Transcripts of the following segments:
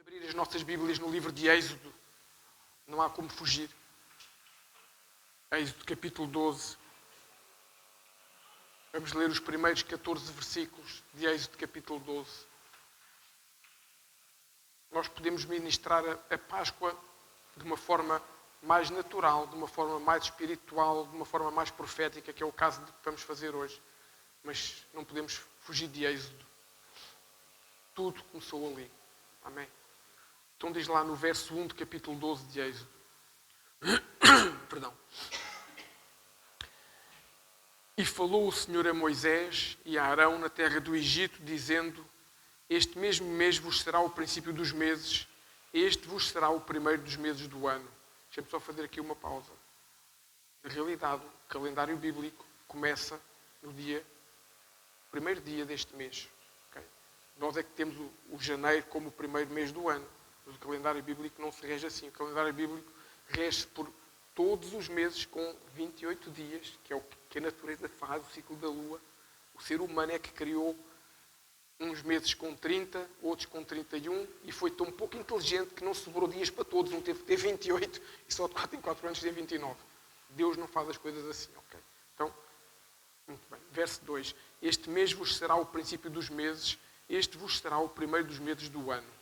Abrir as nossas Bíblias no livro de Êxodo. Não há como fugir. Êxodo capítulo 12. Vamos ler os primeiros 14 versículos de Êxodo capítulo 12. Nós podemos ministrar a Páscoa de uma forma mais natural, de uma forma mais espiritual, de uma forma mais profética, que é o caso de que vamos fazer hoje. Mas não podemos fugir de Êxodo. Tudo começou ali. Amém? Então diz lá no verso 1 do capítulo 12 de Êxodo. Perdão. E falou o Senhor a Moisés e a Arão na terra do Egito, dizendo: este mesmo mês vos será o princípio dos meses, este vos será o primeiro dos meses do ano. Deixa-me só fazer aqui uma pausa. Na realidade, o calendário bíblico começa no primeiro dia deste mês. Okay? Nós é que temos o janeiro como o primeiro mês do ano. Mas o calendário bíblico não se rege assim. O calendário bíblico rege-se por todos os meses com 28 dias, que é o que a natureza faz, o ciclo da lua. O ser humano é que criou uns meses com 30, outros com 31, e foi tão pouco inteligente que não sobrou dias para todos. Um teve que ter 28 e só de 4 em 4 anos tem 29. Deus não faz as coisas assim, ok? Então, muito bem. Verso 2. Este mês vos será o princípio dos meses, este vos será o primeiro dos meses do ano.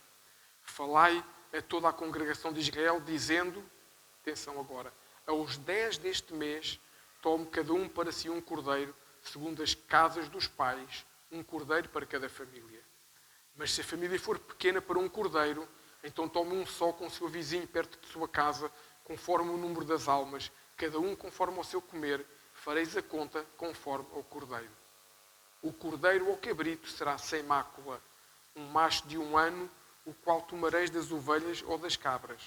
Falai a toda a congregação de Israel, dizendo, atenção agora, aos 10 deste mês, tome cada um para si um cordeiro, segundo as casas dos pais, um cordeiro para cada família. Mas se a família for pequena para um cordeiro, então tome um só com o seu vizinho perto de sua casa, conforme o número das almas, cada um conforme ao seu comer, fareis a conta conforme ao cordeiro. O cordeiro ou cabrito será sem mácula, um macho de 1 ano, o qual tomareis das ovelhas ou das cabras.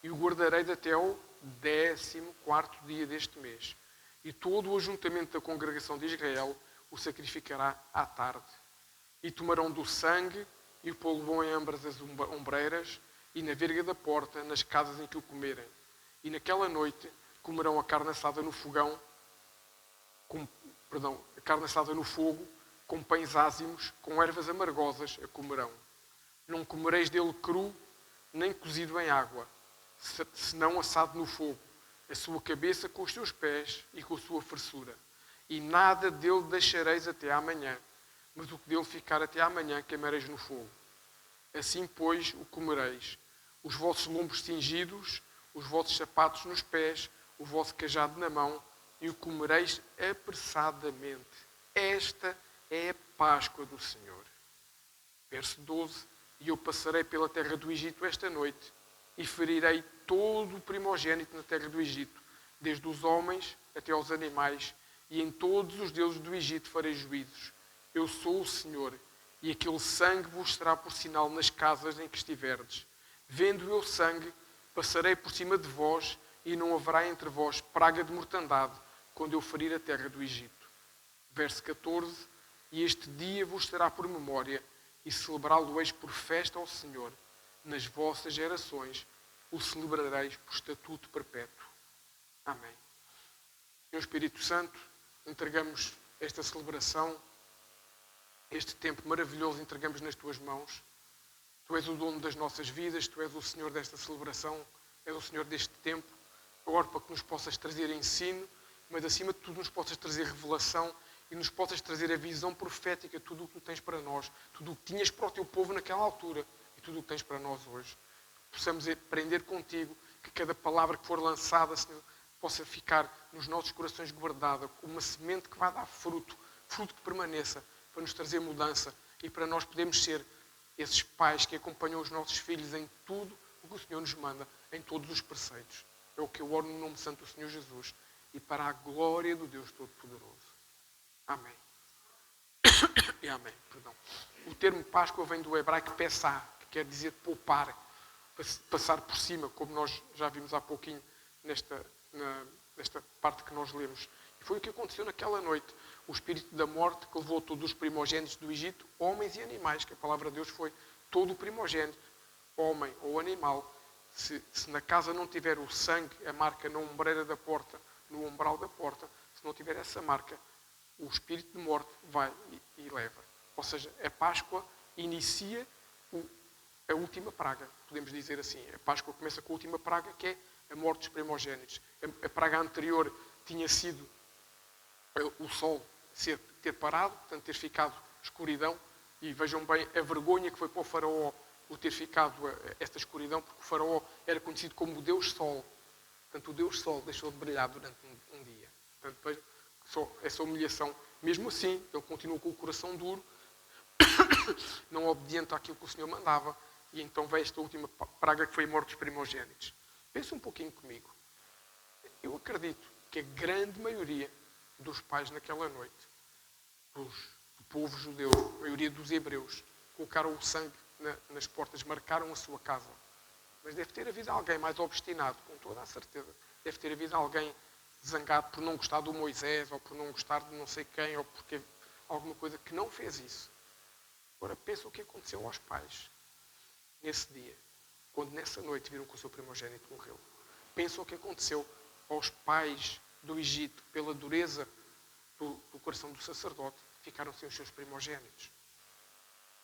E o guardareis até ao 14º dia deste mês. E todo o ajuntamento da congregação de Israel o sacrificará à tarde. E tomarão do sangue e o pô-lo em ambas as ombreiras e na verga da porta, nas casas em que o comerem. E naquela noite comerão a carne assada no fogão, a carne assada no fogo, com pães ázimos, com ervas amargosas a comerão. Não comereis dele cru, nem cozido em água, senão assado no fogo, a sua cabeça com os seus pés e com a sua farçura. E nada dele deixareis até amanhã, mas o que dele ficar até amanhã queimareis no fogo. Assim, pois, o comereis. Os vossos lombos cingidos, os vossos sapatos nos pés, o vosso cajado na mão, e o comereis apressadamente. Esta é a Páscoa do Senhor. Verso 12. E eu passarei pela terra do Egito esta noite, e ferirei todo o primogênito na terra do Egito, desde os homens até aos animais, e em todos os deuses do Egito farei juízos. Eu sou o Senhor, e aquele sangue vos será por sinal nas casas em que estiverdes. Vendo eu sangue, passarei por cima de vós, e não haverá entre vós praga de mortandade, quando eu ferir a terra do Egito. Verso 14. E este dia vos será por memória, e celebrá-lo-eis por festa ao Senhor. Nas vossas gerações o celebrareis por estatuto perpétuo. Amém. Senhor Espírito Santo, entregamos esta celebração, este tempo maravilhoso, entregamos nas tuas mãos. Tu és o dono das nossas vidas, tu és o Senhor desta celebração, és o Senhor deste tempo. Agora para que nos possas trazer ensino, mas acima de tudo nos possas trazer revelação e nos possas trazer a visão profética, tudo o que tu tens para nós, tudo o que tinhas para o teu povo naquela altura e tudo o que tens para nós hoje. Possamos aprender contigo, que cada palavra que for lançada, Senhor, possa ficar nos nossos corações guardada, como uma semente que vai dar fruto, fruto que permaneça, para nos trazer mudança e para nós podermos ser esses pais que acompanham os nossos filhos em tudo o que o Senhor nos manda, em todos os preceitos. É o que eu oro no nome santo do Senhor Jesus e para a glória do Deus Todo-Poderoso. Amém. E amém, perdão. O termo Páscoa vem do hebraico Pessah, que quer dizer poupar, passar por cima, como nós já vimos há pouquinho nesta parte que nós lemos. E foi o que aconteceu naquela noite. O espírito da morte que levou todos os primogênitos do Egito, homens e animais, que a palavra de Deus foi todo o primogênito, homem ou animal. Se na casa não tiver o sangue, a marca na ombreira da porta, no umbral da porta, se não tiver essa marca, o espírito de morte vai e leva. Ou seja, a Páscoa inicia a última praga, podemos dizer assim. A Páscoa começa com a última praga, que é a morte dos primogénitos. A praga anterior tinha sido o sol ter parado, portanto ter ficado escuridão. E vejam bem a vergonha que foi para o faraó o ter ficado esta escuridão, porque o faraó era conhecido como o Deus Sol. Portanto, o Deus Sol deixou de brilhar durante um dia. Portanto, vejam, só essa humilhação. Mesmo assim, ele continuou com o coração duro, não obediente àquilo que o Senhor mandava. E então veio esta última praga, que foi a morte dos primogénitos. Pensa um pouquinho comigo. Eu acredito que a grande maioria dos pais naquela noite, do povo judeu, a maioria dos hebreus, colocaram o sangue nas portas, marcaram a sua casa. Mas deve ter havido alguém mais obstinado, com toda a certeza. Deve ter havido alguém zangado por não gostar do Moisés, ou por não gostar de não sei quem, ou porque alguma coisa que não fez isso. Agora pensa o que aconteceu aos pais nesse dia, quando nessa noite viram que o seu primogênito morreu. Pensa o que aconteceu aos pais do Egito, pela dureza do coração do sacerdote, ficaram sem os seus primogénitos.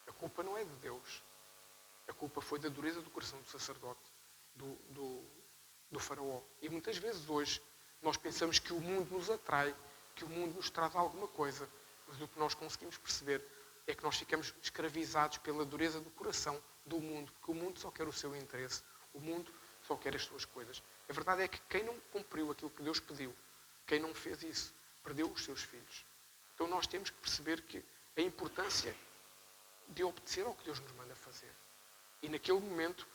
A culpa não é de Deus. A culpa foi da dureza do coração do sacerdote, do faraó. E muitas vezes hoje nós pensamos que o mundo nos atrai, que o mundo nos traz alguma coisa. Mas o que nós conseguimos perceber é que nós ficamos escravizados pela dureza do coração do mundo, porque o mundo só quer o seu interesse. O mundo só quer as suas coisas. A verdade é que quem não cumpriu aquilo que Deus pediu, quem não fez isso, perdeu os seus filhos. Então nós temos que perceber que a importância de obedecer ao que Deus nos manda fazer. E naquele momento,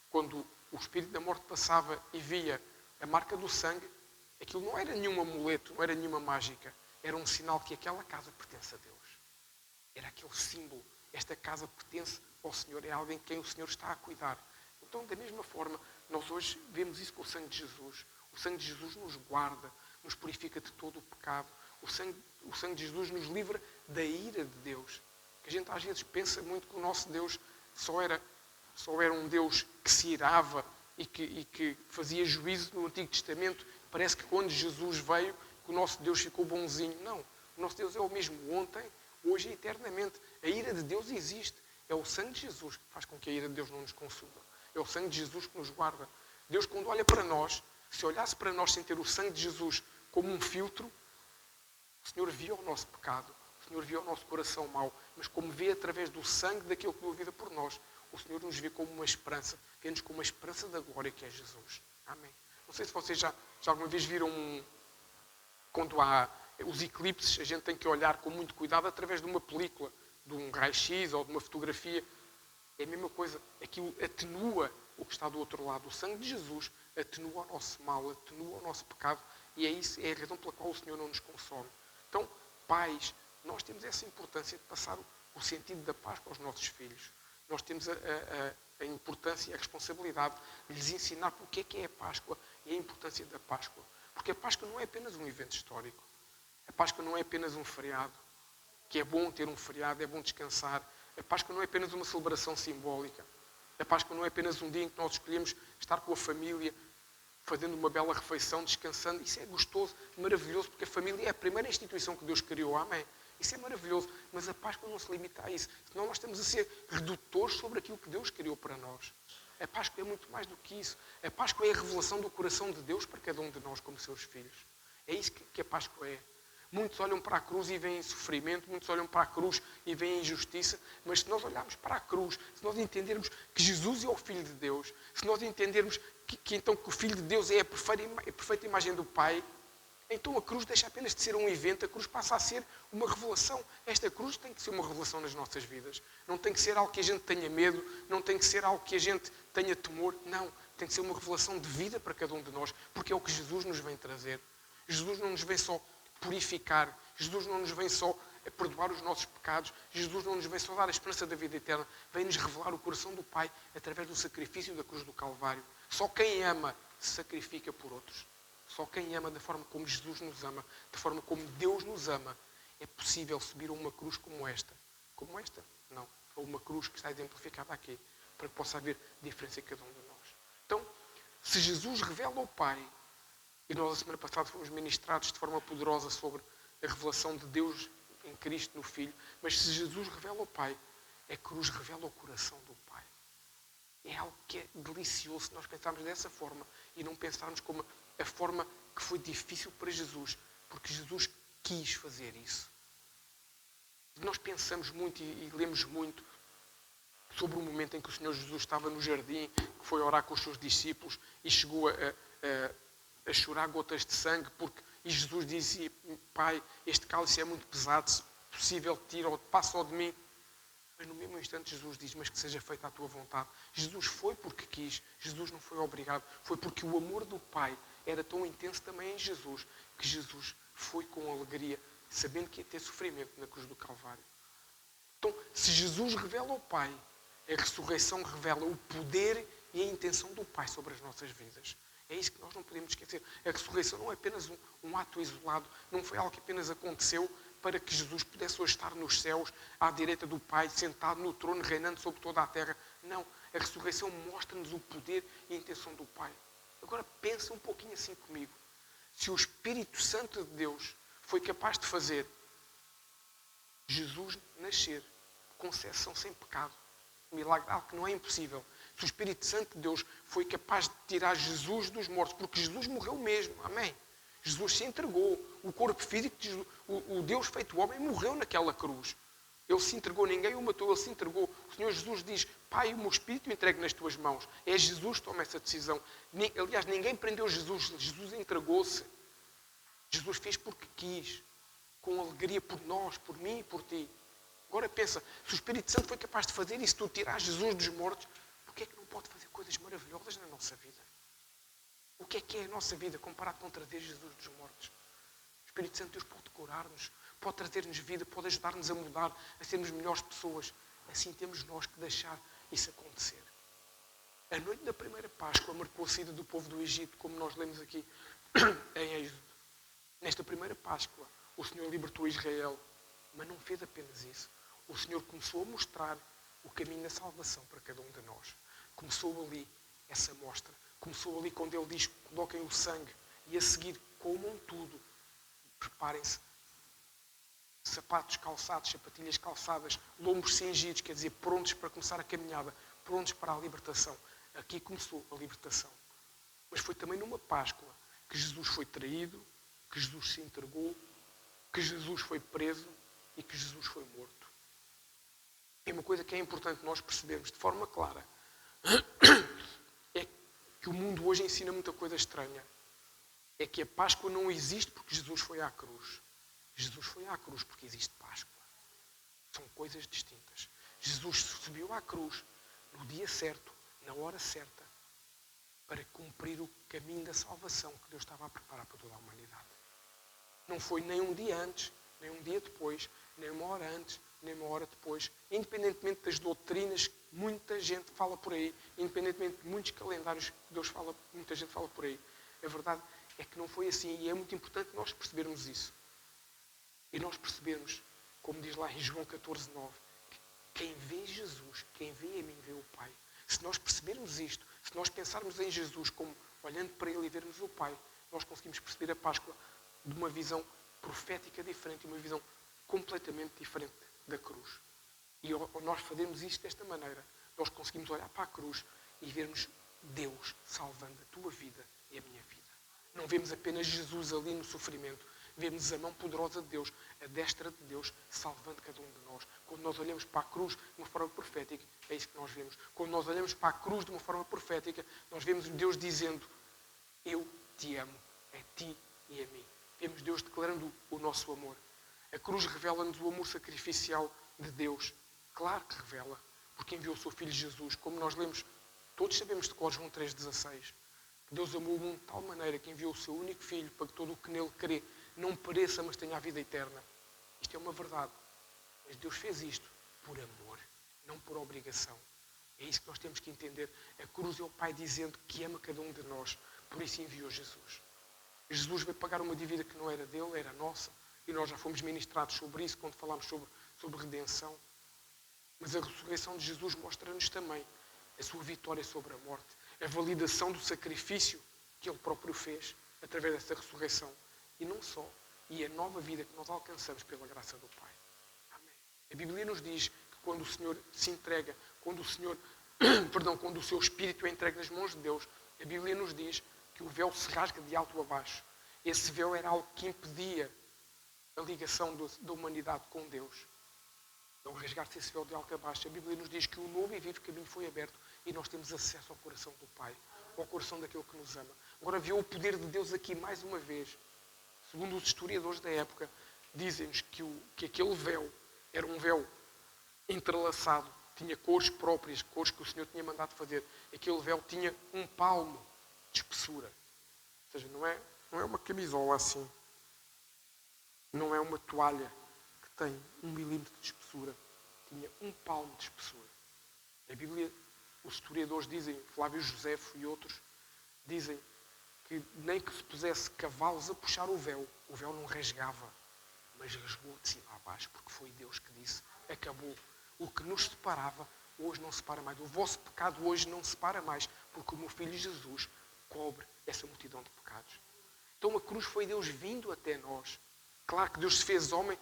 quando o espírito da morte passava e via a marca do sangue, aquilo não era nenhum amuleto, não era nenhuma mágica. Era um sinal que aquela casa pertence a Deus. Era aquele símbolo. Esta casa pertence ao Senhor, é alguém quem o Senhor está a cuidar. Então, da mesma forma, nós hoje vemos isso com o sangue de Jesus. O sangue de Jesus nos guarda, nos purifica de todo o pecado. O sangue de Jesus nos livra da ira de Deus. Que a gente às vezes pensa muito que o nosso Deus só era um Deus que se irava e que fazia juízo no Antigo Testamento. Parece que quando Jesus veio, que o nosso Deus ficou bonzinho. Não. O nosso Deus é o mesmo ontem, hoje e eternamente. A ira de Deus existe. É o sangue de Jesus que faz com que a ira de Deus não nos consuma. É o sangue de Jesus que nos guarda. Deus, quando olha para nós, se olhasse para nós sem ter o sangue de Jesus como um filtro, o Senhor via o nosso pecado, o Senhor via o nosso coração mau, mas como vê através do sangue daquele que deu a vida por nós, o Senhor nos vê como uma esperança, vê-nos como uma esperança da glória que é Jesus. Amém. Não sei se vocês já alguma vez viram quando há os eclipses, a gente tem que olhar com muito cuidado através de uma película, de um raio-x ou de uma fotografia. É a mesma coisa. Aquilo atenua o que está do outro lado. O sangue de Jesus atenua o nosso mal, atenua o nosso pecado. E é a razão pela qual o Senhor não nos consome. Então, pais, nós temos essa importância de passar o sentido da Páscoa aos nossos filhos. Nós temos a importância e a responsabilidade de lhes ensinar o que é a Páscoa e a importância da Páscoa. Porque a Páscoa não é apenas um evento histórico. A Páscoa não é apenas um feriado, que é bom ter um feriado, é bom descansar. A Páscoa não é apenas uma celebração simbólica. A Páscoa não é apenas um dia em que nós escolhemos estar com a família, fazendo uma bela refeição, descansando. Isso é gostoso, maravilhoso, porque a família é a primeira instituição que Deus criou. Amém? Isso é maravilhoso. Mas a Páscoa não se limita a isso. Senão nós estamos a ser redutores sobre aquilo que Deus criou para nós. A Páscoa é muito mais do que isso. A Páscoa é a revelação do coração de Deus para cada um de nós como seus filhos. É isso que a Páscoa é. Muitos olham para a cruz e veem sofrimento, muitos olham para a cruz e veem injustiça, mas se nós olharmos para a cruz, se nós entendermos que Jesus é o Filho de Deus, se nós entendermos que o Filho de Deus é a perfeita imagem do Pai, então a cruz deixa apenas de ser um evento, a cruz passa a ser uma revelação. Esta cruz tem que ser uma revelação nas nossas vidas. Não tem que ser algo que a gente tenha medo, não tem que ser algo que a gente tenha temor, não. Tem que ser uma revelação de vida para cada um de nós, porque é o que Jesus nos vem trazer. Jesus não nos vem só purificar. Jesus não nos vem só perdoar os nossos pecados. Jesus não nos vem só dar a esperança da vida eterna. Vem-nos revelar o coração do Pai através do sacrifício da cruz do Calvário. Só quem ama se sacrifica por outros. Só quem ama da forma como Jesus nos ama, da forma como Deus nos ama, é possível subir a uma cruz como esta. Como esta? Não. Ou uma cruz que está exemplificada aqui, para que possa haver diferença em cada um de nós. Então, se Jesus revela ao Pai, e nós, a semana passada, fomos ministrados de forma poderosa sobre a revelação de Deus em Cristo, no Filho. Mas se Jesus revela ao Pai, a cruz revela o coração do Pai. É algo que é delicioso se nós pensarmos dessa forma e não pensarmos como a forma que foi difícil para Jesus, porque Jesus quis fazer isso. Nós pensamos muito e lemos muito sobre o momento em que o Senhor Jesus estava no jardim, que foi orar com os seus discípulos e chegou a chorar gotas de sangue, e Jesus dizia: Pai, este cálice é muito pesado, se possível tira, passa-o de mim. Mas no mesmo instante Jesus diz: mas que seja feita a tua vontade. Jesus foi porque quis, Jesus não foi obrigado, foi porque o amor do Pai era tão intenso também em Jesus, que Jesus foi com alegria, sabendo que ia ter sofrimento na cruz do Calvário. Então, se Jesus revela o Pai, a ressurreição revela o poder e a intenção do Pai sobre as nossas vidas. É isso que nós não podemos esquecer. A ressurreição não é apenas um ato isolado, não foi algo que apenas aconteceu para que Jesus pudesse hoje estar nos céus, à direita do Pai, sentado no trono, reinando sobre toda a terra. Não, a ressurreição mostra-nos o poder e a intenção do Pai. Agora pensa um pouquinho assim comigo. Se o Espírito Santo de Deus foi capaz de fazer Jesus nascer, concepção sem pecado, milagre, algo que não é impossível. Se o Espírito Santo de Deus foi capaz de tirar Jesus dos mortos, porque Jesus morreu mesmo, amém? Jesus se entregou, o corpo físico de Jesus, o Deus feito homem morreu naquela cruz. Ele se entregou, ninguém o matou, ele se entregou. O Senhor Jesus diz: Pai, o meu Espírito o entrego nas tuas mãos. É Jesus que toma essa decisão. Aliás, ninguém prendeu Jesus, Jesus entregou-se. Jesus fez porque quis, com alegria por nós, por mim e por ti. Agora pensa, se o Espírito Santo foi capaz de fazer isso, tu tirar Jesus dos mortos, porquê é que não pode fazer coisas maravilhosas na nossa vida? O que é a nossa vida comparado com trazer Jesus dos mortos? O Espírito Santo de Deus pode curar-nos, pode trazer-nos vida, pode ajudar-nos a mudar, a sermos melhores pessoas. Assim temos nós que deixar isso acontecer. A noite da primeira Páscoa marcou a saída do povo do Egito, como nós lemos aqui em Êxodo. Nesta primeira Páscoa, o Senhor libertou Israel, mas não fez apenas isso. O Senhor começou a mostrar o caminho da salvação para cada um de nós. Começou ali essa mostra. Começou ali quando Ele diz: coloquem o sangue e a seguir comam tudo. Preparem-se. Sapatos calçados, sapatilhas calçadas, lombos cingidos, quer dizer, prontos para começar a caminhada, prontos para a libertação. Aqui começou a libertação. Mas foi também numa Páscoa que Jesus foi traído, que Jesus se entregou, que Jesus foi preso e que Jesus foi morto. É uma coisa que é importante nós percebermos de forma clara. É que o mundo hoje ensina muita coisa estranha. É que a Páscoa não existe porque Jesus foi à cruz. Jesus foi à cruz porque existe Páscoa. São coisas distintas. Jesus subiu à cruz no dia certo, na hora certa, para cumprir o caminho da salvação que Deus estava a preparar para toda a humanidade. Não foi nem um dia antes, nem um dia depois, nem uma hora antes, nem uma hora depois. Independentemente das doutrinas que muita gente fala por aí, independentemente de muitos calendários que Deus fala, muita gente fala por aí, a verdade é que não foi assim. E é muito importante nós percebermos isso. E nós percebermos, como diz lá em João 14:9, que quem vê Jesus, quem vê a mim, vê o Pai. Se nós percebermos isto, se nós pensarmos em Jesus como olhando para Ele e vermos o Pai, nós conseguimos perceber a Páscoa de uma visão profética diferente, uma visão completamente diferente da cruz. E ao nós fazermos isto desta maneira, nós conseguimos olhar para a cruz e vermos Deus salvando a tua vida e a minha vida. Não vemos apenas Jesus ali no sofrimento, vemos a mão poderosa de Deus, a destra de Deus, salvando cada um de nós. Quando nós olhamos para a cruz de uma forma profética, é isso que nós vemos. Quando nós olhamos para a cruz de uma forma profética, nós vemos Deus dizendo: eu te amo, a ti e a mim. Vemos Deus declarando o nosso amor. A cruz revela-nos o amor sacrificial de Deus. Claro que revela, porque enviou o seu Filho Jesus. Como nós lemos, todos sabemos de cor João 3,16. Deus amou o mundo de tal maneira que enviou o seu único Filho para que todo o que nele crê não pereça, mas tenha a vida eterna. Isto é uma verdade. Mas Deus fez isto por amor, não por obrigação. É isso que nós temos que entender. A cruz é o Pai dizendo que ama cada um de nós. Por isso enviou Jesus. Jesus veio pagar uma dívida que não era dele, era nossa. E nós já fomos ministrados sobre isso quando falámos sobre redenção. Mas a ressurreição de Jesus mostra-nos também a sua vitória sobre a morte. A validação do sacrifício que Ele próprio fez através dessa ressurreição. E não só. E a nova vida que nós alcançamos pela graça do Pai. Amém. A Bíblia nos diz que quando o Senhor se entrega, quando o Senhor quando o seu espírito é entregue nas mãos de Deus, a Bíblia nos diz que o véu se rasga de alto a baixo. Esse véu era algo que impedia a ligação da humanidade com Deus. Ao rasgar-se esse véu de alto a baixo, a Bíblia nos diz que o novo e vivo caminho foi aberto e nós temos acesso ao coração do Pai, ao coração daquele que nos ama. Agora viu o poder de Deus aqui mais uma vez. Segundo os historiadores da época, dizem-nos que aquele véu era um véu entrelaçado, tinha cores próprias, cores que o Senhor tinha mandado fazer. Aquele véu tinha 1 palmo de espessura. Ou seja, não é uma camisola assim. Não é uma toalha que tem 1 milímetro de espessura. Tinha 1 palmo de espessura. A Bíblia, os historiadores dizem, Flávio Josefo e outros, dizem que nem que se pusesse cavalos a puxar o véu não rasgava, mas rasgou de cima a baixo, porque foi Deus que disse, acabou. O que nos separava, hoje não separa mais. O vosso pecado hoje não separa mais, porque o meu Filho Jesus cobre essa multidão de pecados. Então a cruz foi Deus vindo até nós. Claro que Deus se fez homem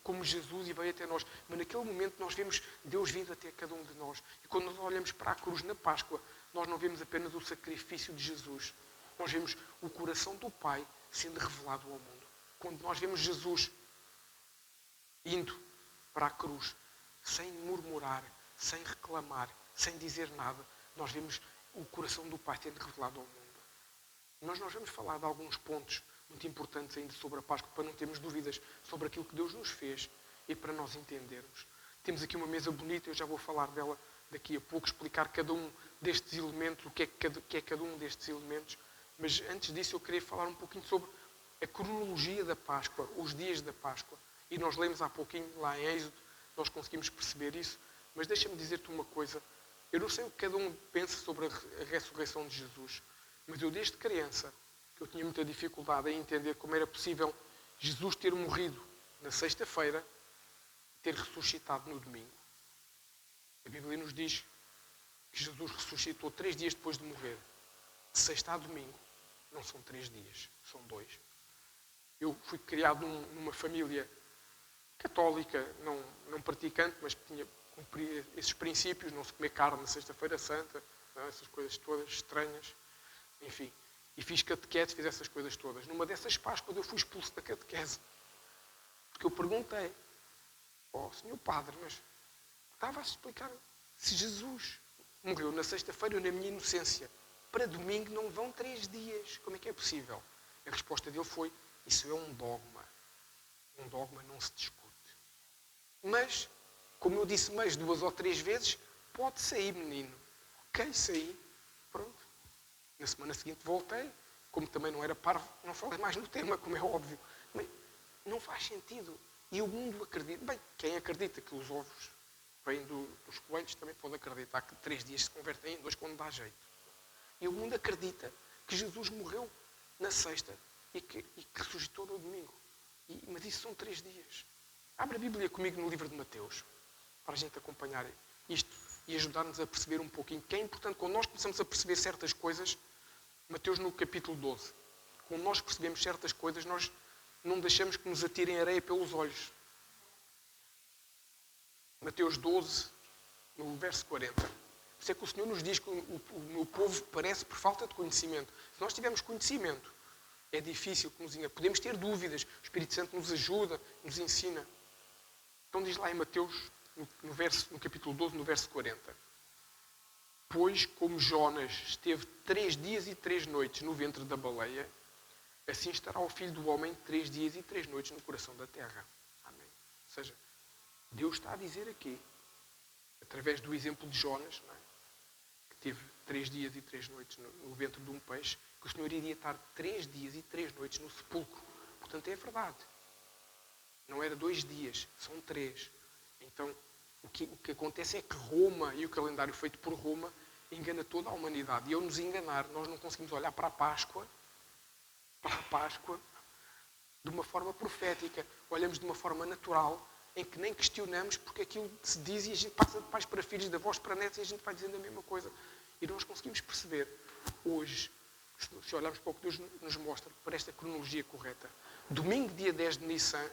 como Jesus e veio até nós, mas naquele momento nós vemos Deus vindo até cada um de nós. E quando nós olhamos para a cruz na Páscoa, nós não vemos apenas o sacrifício de Jesus, nós vemos o coração do Pai sendo revelado ao mundo. Quando nós vemos Jesus indo para a cruz, sem murmurar, sem reclamar, sem dizer nada, nós vemos o coração do Pai sendo revelado ao mundo. Nós vamos falar de alguns pontos muito importantes ainda sobre a Páscoa, para não termos dúvidas sobre aquilo que Deus nos fez e para nós entendermos. Temos aqui uma mesa bonita, eu já vou falar dela daqui a pouco, explicar cada um destes elementos, o que é cada um destes elementos. Mas antes disso eu queria falar um pouquinho sobre a cronologia da Páscoa, os dias da Páscoa. E nós lemos há pouquinho, lá em Êxodo, nós conseguimos perceber isso. Mas deixa-me dizer-te uma coisa. Eu não sei o que cada um pensa sobre a ressurreição de Jesus, mas eu desde criança, que eu tinha muita dificuldade em entender como era possível Jesus ter morrido na sexta-feira e ter ressuscitado no domingo. A Bíblia nos diz que Jesus ressuscitou 3 dias depois de morrer. De sexta a domingo, não são 3 dias, são 2. Eu fui criado numa família católica, não praticante, mas que cumpria esses princípios, não se comer carne na sexta-feira santa, não, essas coisas todas estranhas, enfim. E fiz catequese, fiz essas coisas todas. Numa dessas Páscoas eu fui expulso da catequese. Porque eu perguntei, senhor padre, mas estava a explicar, se Jesus morreu na sexta-feira, na minha inocência, para domingo não vão 3 dias, como é que é possível? A resposta dele foi, isso é um dogma. Um dogma não se discute. Mas, como eu disse mais 2 ou 3 vezes, pode sair, menino. Ok, saí. Pronto. Na semana seguinte voltei. Como também não era parvo, não falei mais no tema, como é óbvio. Mas não faz sentido. E o mundo acredita. Bem, quem acredita que os ovos vêm dos coelhos também pode acreditar que 3 dias se convertem em 2 quando dá jeito. E o mundo acredita que Jesus morreu na sexta e que ressuscitou no domingo. Mas isso são 3 dias. Abre a Bíblia comigo no livro de Mateus, para a gente acompanhar isto e ajudar-nos a perceber um pouquinho, que é importante, quando nós começamos a perceber certas coisas, Mateus no capítulo 12, quando nós percebemos certas coisas, nós não deixamos que nos atirem areia pelos olhos. Mateus 12, no verso 40. Por isso é que o Senhor nos diz que o meu povo perece por falta de conhecimento. Se nós tivermos conhecimento, é difícil que nos engane. Podemos ter dúvidas. O Espírito Santo nos ajuda, nos ensina. Então diz lá em Mateus, no capítulo 12, no verso 40. Pois, como Jonas esteve 3 dias e 3 noites no ventre da baleia, assim estará o Filho do Homem 3 dias e 3 noites no coração da terra. Amém. Ou seja, Deus está a dizer aqui, através do exemplo de Jonas, não é? Que teve 3 dias e 3 noites no ventre de um peixe, que o Senhor iria estar 3 dias e 3 noites no sepulcro. Portanto, é verdade. Não era 2 dias, são 3. Então, o que acontece é que Roma e o calendário feito por Roma engana toda a humanidade. E ao nos enganar, nós não conseguimos olhar para a Páscoa de uma forma profética. Olhamos de uma forma natural, em que nem questionamos, porque aquilo se diz e a gente passa de pais para filhos, de avós para netos, e a gente vai dizendo a mesma coisa. E nós conseguimos perceber hoje, se olharmos para o que Deus nos mostra, para esta cronologia correta. Domingo, dia 10 de Nissan,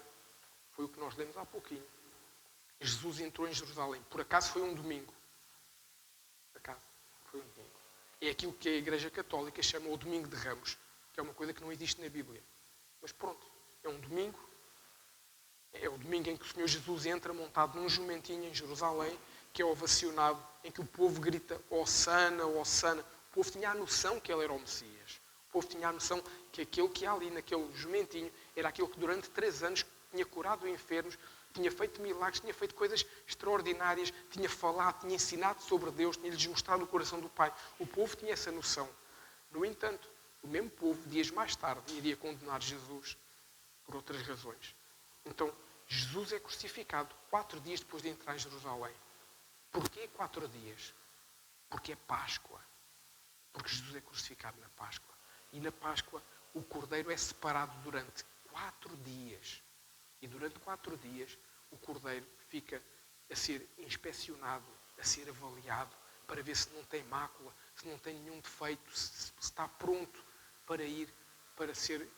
foi o que nós lemos há pouquinho. Jesus entrou em Jerusalém. Por acaso foi um domingo. Foi um domingo. É aquilo que a Igreja Católica chama o Domingo de Ramos, que é uma coisa que não existe na Bíblia. Mas pronto, é um domingo. É o domingo em que o Senhor Jesus entra montado num jumentinho em Jerusalém, que é ovacionado, em que o povo grita Hossana, Hossana. O povo tinha a noção que ele era o Messias. O povo tinha a noção que aquele que há ali naquele jumentinho era aquele que durante 3 anos tinha curado enfermos, tinha feito milagres, tinha feito coisas extraordinárias, tinha falado, tinha ensinado sobre Deus, tinha-lhes mostrado o coração do Pai. O povo tinha essa noção. No entanto, o mesmo povo, dias mais tarde, iria condenar Jesus por outras razões. Então, Jesus é crucificado 4 dias depois de entrar em Jerusalém. Porquê 4 dias? Porque é Páscoa. Porque Jesus é crucificado na Páscoa. E na Páscoa o cordeiro é separado durante 4 dias. E durante 4 dias o cordeiro fica a ser inspecionado, a ser avaliado, para ver se não tem mácula, se não tem nenhum defeito, se está pronto para ir, para ser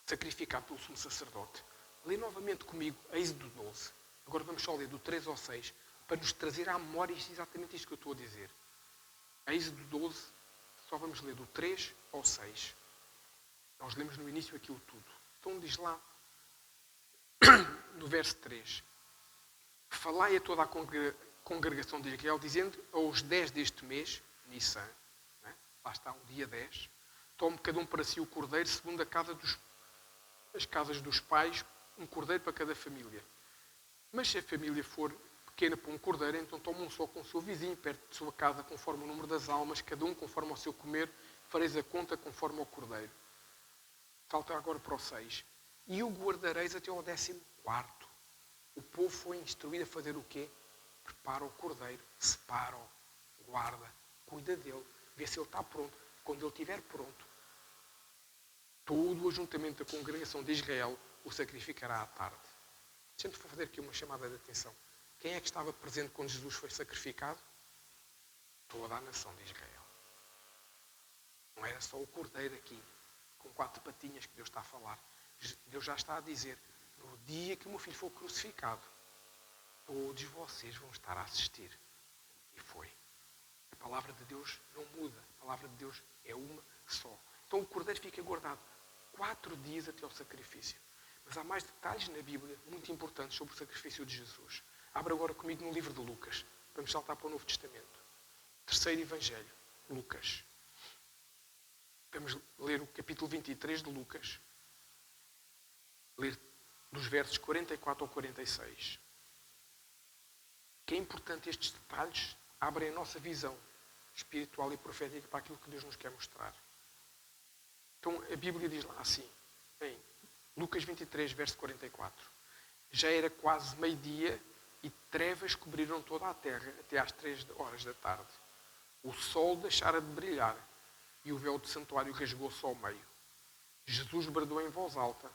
sacrificado pelo sumo sacerdote. Lê novamente comigo Êxodo 12. Agora vamos só ler do 3 ao 6, para nos trazer à memória exatamente isto que eu estou a dizer. Êxodo 12, só vamos ler do 3 ao 6. Nós lemos no início aquilo tudo. Então diz lá, no verso 3. Falai a toda a congregação de Israel, dizendo, aos 10 deste mês, Nissan, né? Lá está, o dia 10, tome cada um para si o cordeiro, segundo as casas dos pais, um cordeiro para cada família. Mas se a família for pequena para um cordeiro, então toma um só com o seu vizinho, perto de sua casa, conforme o número das almas, cada um conforme ao seu comer, fareis a conta conforme ao cordeiro. Salta agora para o 6. E o guardareis até ao 14º. O povo foi instruído a fazer o quê? Prepara o cordeiro, separa-o, guarda, cuida dele, vê se ele está pronto. Quando ele estiver pronto, todo o ajuntamento da congregação de Israel o sacrificará à tarde. Deixa-me fazer aqui uma chamada de atenção. Quem é que estava presente quando Jesus foi sacrificado? Toda a nação de Israel. Não era só o cordeiro aqui, com 4 patinhas que Deus está a falar. Deus já está a dizer, no dia que o meu filho for crucificado, todos vocês vão estar a assistir. E foi. A palavra de Deus não muda. A palavra de Deus é uma só. Então o cordeiro fica guardado 4 dias até ao sacrifício. Mas há mais detalhes na Bíblia muito importantes sobre o sacrifício de Jesus. Abra agora comigo no livro de Lucas. Vamos saltar para o Novo Testamento. 3º Evangelho, Lucas. Vamos ler o capítulo 23 de Lucas. Ler dos versos 44 ao 46. Que é importante estes detalhes abrem a nossa visão espiritual e profética para aquilo que Deus nos quer mostrar. Então a Bíblia diz lá assim, em Lucas 23, verso 44. Já era quase meio-dia e trevas cobriram toda a terra até às 3 horas da tarde. O sol deixara de brilhar e o véu do santuário rasgou-se ao meio. Jesus bradou em voz alta,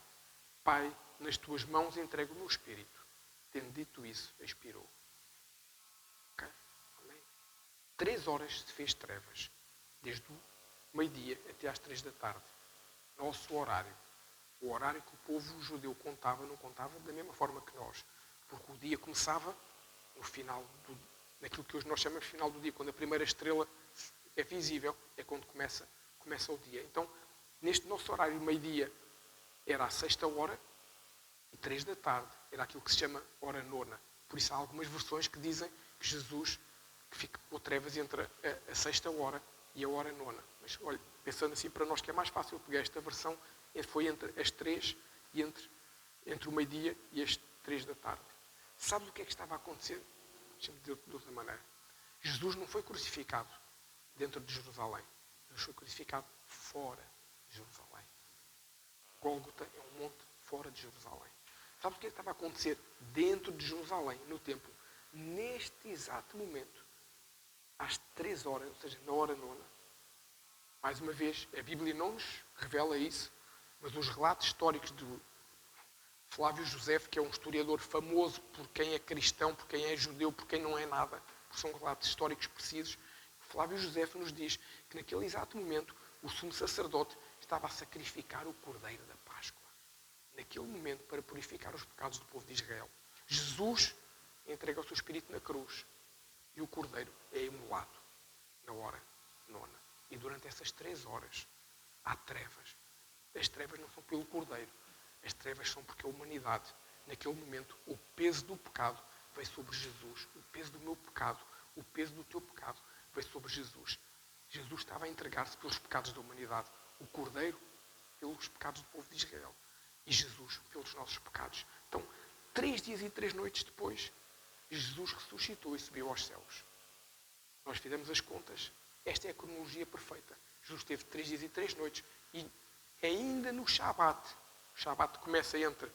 Pai, nas tuas mãos entrego o meu espírito. Tendo dito isso, expirou. Okay? Amém? 3 horas se fez trevas, desde o meio-dia até às 3 da tarde. Nosso horário. O horário que o povo judeu contava, não contava da mesma forma que nós. Porque o dia começava no final, naquilo que hoje nós chamamos de final do dia, quando a primeira estrela é visível, é quando começa o dia. Então, neste nosso horário, meio-dia, era a 6ª hora e 3 da tarde. Era aquilo que se chama hora nona. Por isso há algumas versões que dizem que Jesus que ficou trevas entre a 6ª hora e a hora nona. Mas, olha, pensando assim, para nós que é mais fácil pegar esta versão, foi entre as 3 e entre o meio-dia e as 3 da tarde. Sabes o que é que estava a acontecer? Deixa-me dizer de outra maneira. Jesus não foi crucificado dentro de Jerusalém. Jesus foi crucificado fora de Jerusalém. Gólgota é um monte fora de Jerusalém. Sabes o que é que estava a acontecer dentro de Jerusalém, no templo? Neste exato momento, às 3 horas, ou seja, na hora nona. Mais uma vez, a Bíblia não nos revela isso, mas os relatos históricos de Flávio Josefo, que é um historiador famoso por quem é cristão, por quem é judeu, por quem não é nada, porque são relatos históricos precisos, Flávio Josefo nos diz que naquele exato momento o sumo sacerdote estava a sacrificar o cordeiro da Páscoa. Naquele momento, para purificar os pecados do povo de Israel. Jesus entrega o seu espírito na cruz e o cordeiro é imolado a hora nona. E durante essas 3 horas há trevas. As trevas não são pelo Cordeiro. As trevas são porque a humanidade, naquele momento, o peso do pecado veio sobre Jesus. O peso do meu pecado, o peso do teu pecado veio sobre Jesus. Jesus estava a entregar-se pelos pecados da humanidade. O Cordeiro pelos pecados do povo de Israel. E Jesus pelos nossos pecados. Então, 3 dias e 3 noites depois, Jesus ressuscitou e subiu aos céus. Nós fizemos as contas. Esta é a cronologia perfeita. Jesus teve 3 dias e 3 noites. E ainda no Shabat. O Shabat começa entre,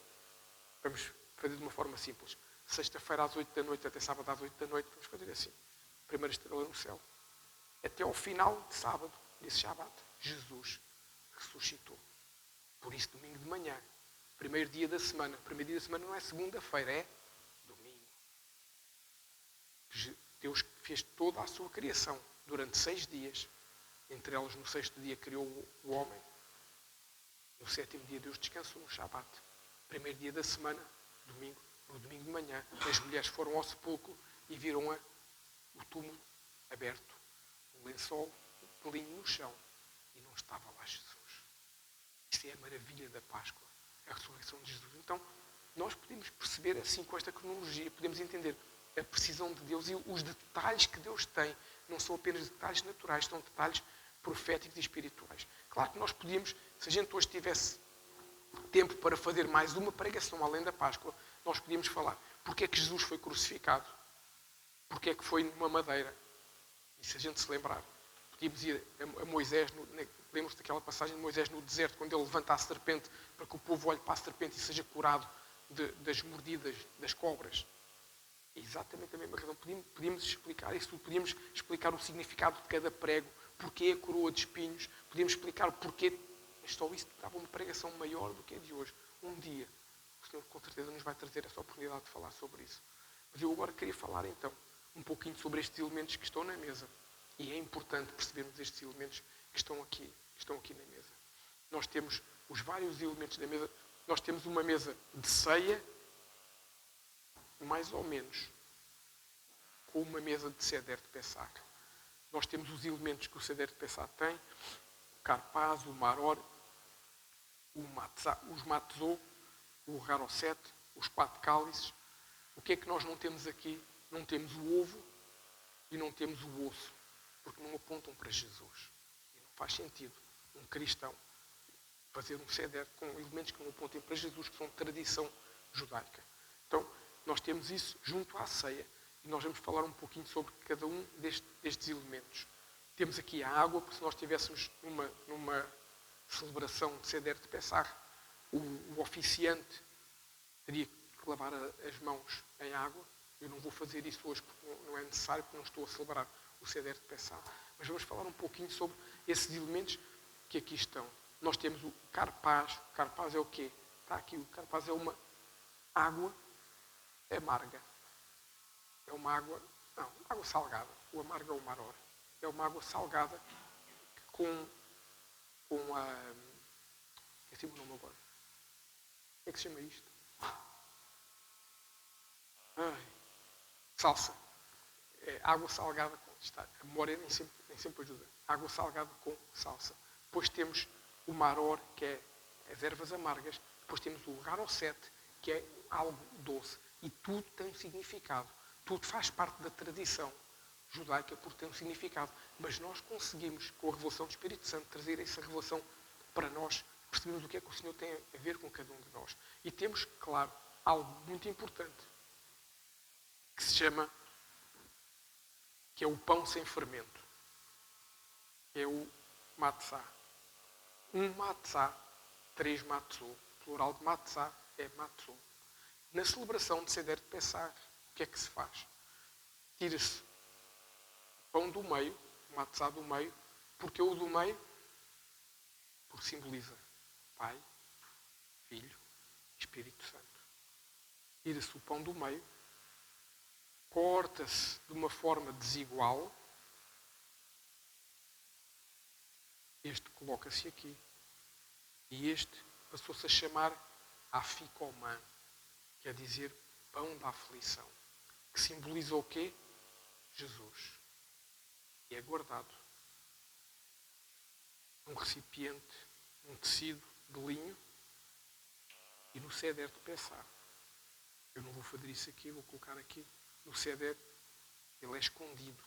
vamos fazer de uma forma simples, sexta-feira às 8 da noite até sábado às 8 da noite. Vamos fazer assim. Primeira estrela no céu. Até ao final de sábado, desse Shabat, Jesus ressuscitou. Por isso, domingo de manhã, primeiro dia da semana. Primeiro dia da semana não é segunda-feira, é domingo. Deus fez toda a sua criação durante 6 dias. Entre elas, no 6º dia, criou o homem. No 7º dia, Deus descansou no Shabat. Primeiro dia da semana, domingo. No domingo de manhã, as mulheres foram ao sepulcro e viram o túmulo aberto. Um lençol, um pelinho no chão. E não estava lá Jesus. Isso é a maravilha da Páscoa. A ressurreição de Jesus. Então, nós podemos perceber assim com esta cronologia. Podemos entender a precisão de Deus e os detalhes que Deus tem. Não são apenas detalhes naturais, são detalhes proféticos e espirituais. Claro que nós podíamos, se a gente hoje tivesse tempo para fazer mais uma pregação além da Páscoa, nós podíamos falar porque é que Jesus foi crucificado, porque é que foi numa madeira. E se a gente se lembrar, podíamos ir a Moisés, lembro-se daquela passagem de Moisés no deserto, quando ele levanta a serpente para que o povo olhe para a serpente e seja curado das mordidas das cobras. É exatamente a mesma razão. Podíamos explicar isso, podíamos explicar o significado de cada prego, porquê a coroa de espinhos, podíamos explicar porquê. Mas só isso dava uma pregação maior do que a de hoje. Um dia, o Senhor com certeza nos vai trazer essa oportunidade de falar sobre isso. Mas eu agora queria falar então um pouquinho sobre estes elementos que estão na mesa. E é importante percebermos estes elementos que estão aqui na mesa. Nós temos os vários elementos da mesa. Nós temos uma mesa de ceia, mais ou menos, com uma mesa de Seder de Pessah. Nós temos os elementos que o Seder de Pessah tem: o carpaz, o maror, os matzô, o harosset, os 4 cálices. O que é que nós não temos aqui? Não temos o ovo e não temos o osso, porque não apontam para Jesus. E não faz sentido um cristão fazer um Seder com elementos que não apontem para Jesus, que são tradição judaica. Então, nós temos isso junto à ceia e nós vamos falar um pouquinho sobre cada um destes elementos. Temos aqui a água, porque se nós estivéssemos numa celebração de Seder de Pessah, o oficiante teria que lavar as mãos em água. Eu não vou fazer isso hoje porque não é necessário, porque não estou a celebrar o Seder de Pessah. Mas vamos falar um pouquinho sobre esses elementos que aqui estão. Nós temos o carpaz. O carpaz é o quê? Está aqui. O carpaz é uma água amarga. É uma água... Não, água salgada. O amargo é o maror. É uma água salgada com a... Esqueci o nome agora. Como é que se chama isto? Salsa. É água salgada com... A memória nem sempre ajuda. Água salgada com salsa. Depois temos o maror, que é as ervas amargas. Depois temos o harosset, que é algo doce. E tudo tem um significado. Tudo faz parte da tradição judaica porque tem um significado. Mas nós conseguimos, com a revelação do Espírito Santo, trazer essa revelação para nós, percebemos o que é que o Senhor tem a ver com cada um de nós. E temos, claro, algo muito importante, que se chama, que é o pão sem fermento. É o matzá. Um matzá, 3 matzô. O plural de matzá é matzô. Na celebração de Seder de Pessah, o que é que se faz? Tira-se o pão do meio, o matzá do meio, porque o do meio, porque simboliza Pai, Filho, Espírito Santo. Tira-se o pão do meio, corta-se de uma forma desigual. Este coloca-se aqui. E este passou-se a chamar aficomã, quer dizer pão da aflição, que simboliza o quê? Jesus. e é guardado num recipiente, num tecido de linho e no ceder de Pessah. Eu não vou fazer isso aqui, vou colocar aqui. No ceder, ele é escondido